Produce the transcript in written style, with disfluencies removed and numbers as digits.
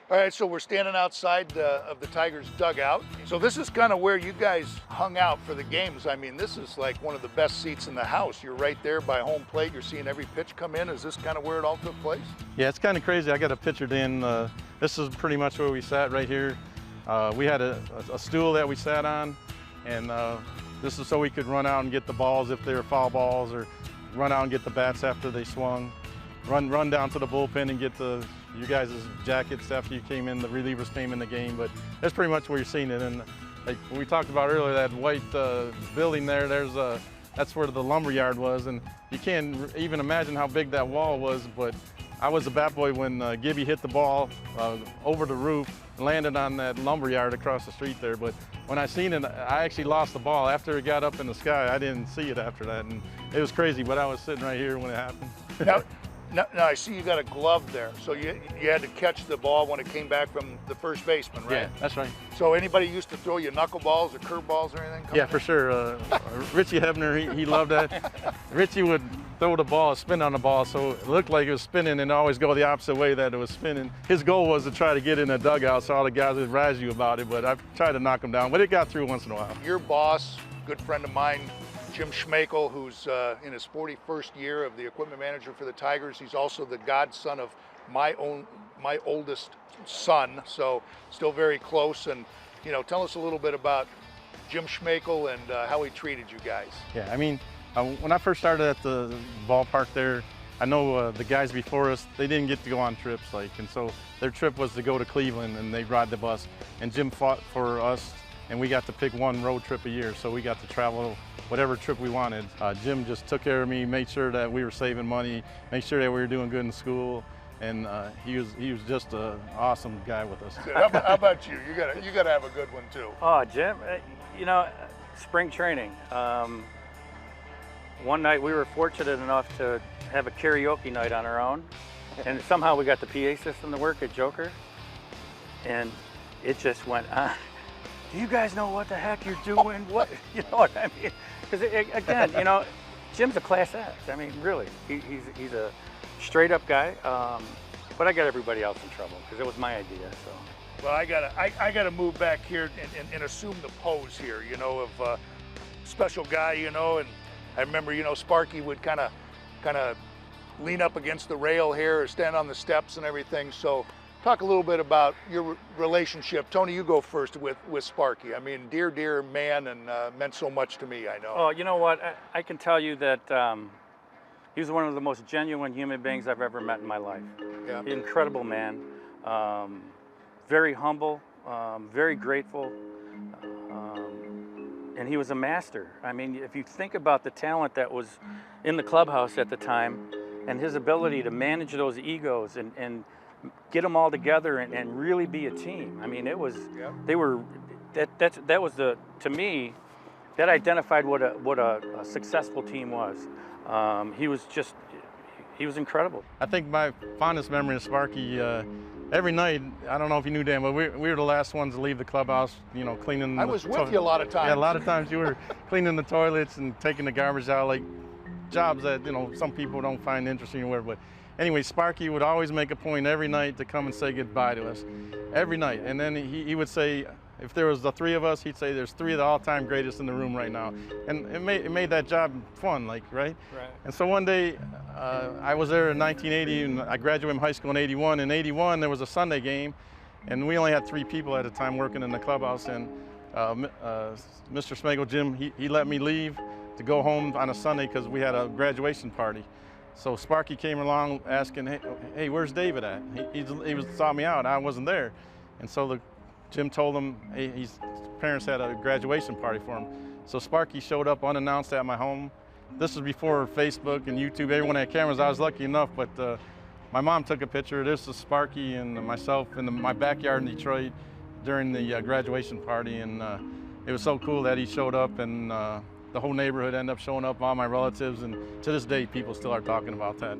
All right, so we're standing outside of the Tigers dugout. So this is kind of where you guys hung out for the games. I mean, this is like one of the best seats in the house. You're right there by home plate. You're seeing every pitch come in. Is this kind of where it all took place? Yeah, it's kind of crazy. I got it pictured in. This is pretty much where we sat right here. We had a stool that we sat on, and this is so we could run out and get the balls if they were foul balls, or run out and get the bats after they swung. Run down to the bullpen and get you guys' jackets after you came in, the relievers came in the game. But that's pretty much where you're seeing it. And like we talked about earlier, that white building there, that's where the lumber yard was. And you can't even imagine how big that wall was. But I was a bat boy when Gibby hit the ball over the roof, landed on that lumber yard across the street there. But when I seen it, I actually lost the ball. After it got up in the sky, I didn't see it after that. And it was crazy, but I was sitting right here when it happened. Now I see you got a glove there, so you had to catch the ball when it came back from the first baseman, right? Yeah, that's right. So anybody used to throw you knuckleballs or curveballs or anything? Yeah, for sure. Richie Hebner, he loved that. Richie would throw the ball, spin on the ball, so it looked like it was spinning and always go the opposite way that it was spinning. His goal was to try to get in a dugout so all the guys would razz you about it, but I tried to knock him down, but it got through once in a while. Your boss, good friend of mine, Jim Schmeichel, who's in his 41st year of the equipment manager for the Tigers. He's also the godson of my oldest son, so still very close. And tell us a little bit about Jim Schmeichel and how he treated you guys. Yeah, I mean, when I first started at the ballpark there, I know the guys before us, they didn't get to go on trips, and so their trip was to go to Cleveland and they'd ride the bus. And Jim fought for us, and we got to pick one road trip a year, so we got to travel whatever trip we wanted. Jim just took care of me, made sure that we were saving money, made sure that we were doing good in school, and he was just an awesome guy with us. How about you? You gotta have a good one too. Oh, Jim, spring training. One night we were fortunate enough to have a karaoke night on our own, and somehow we got the PA system to work at Joker, and it just went on. Do you guys know what the heck you're doing? What, you know what I mean? Because again, Jim's a class act. I mean, really, he's a straight up guy. But I got everybody else in trouble because it was my idea. So. Well, I gotta move back here and assume the pose here, of special guy, and I remember, Sparky would kind of lean up against the rail here or stand on the steps and everything. So. Talk a little bit about your relationship. Tony, you go first with Sparky. I mean, dear man, and meant so much to me, I know. Oh, you know what? I can tell you that he was one of the most genuine human beings I've ever met in my life. Yeah. Incredible man, very humble, very grateful, and he was a master. I mean, if you think about the talent that was in the clubhouse at the time and his ability to manage those egos and get them all together and really be a team. I mean, it was, that was to me, that identified what a successful team was. He was incredible. I think my fondest memory of Sparky, every night, I don't know if you knew, Dan, but we were the last ones to leave the clubhouse, cleaning. I was with you a lot of times. Yeah, a lot of times you were cleaning the toilets and taking the garbage out, like jobs that, some people don't find interesting or whatever. But anyway, Sparky would always make a point every night to come and say goodbye to us, every night. And then he would say, if there was the three of us, he'd say, there's three of the all-time greatest in the room right now. And it made that job fun, right? Right. And so one day, I was there in 1980, and I graduated from high school in 81. In 81, there was a Sunday game, and we only had 3 people at a time working in the clubhouse. And Mr. Schmeichel, Jim, he let me leave to go home on a Sunday because we had a graduation party. So Sparky came along asking, hey, where's David at? He saw me out, I wasn't there. And so Jim told him, hey, his parents had a graduation party for him. So Sparky showed up unannounced at my home. This was before Facebook and YouTube, everyone had cameras. I was lucky enough, but my mom took a picture. This is Sparky and myself in my backyard in Detroit during the graduation party. And it was so cool that he showed up, and the whole neighborhood ended up showing up, all my relatives, and to this day, people still are talking about that.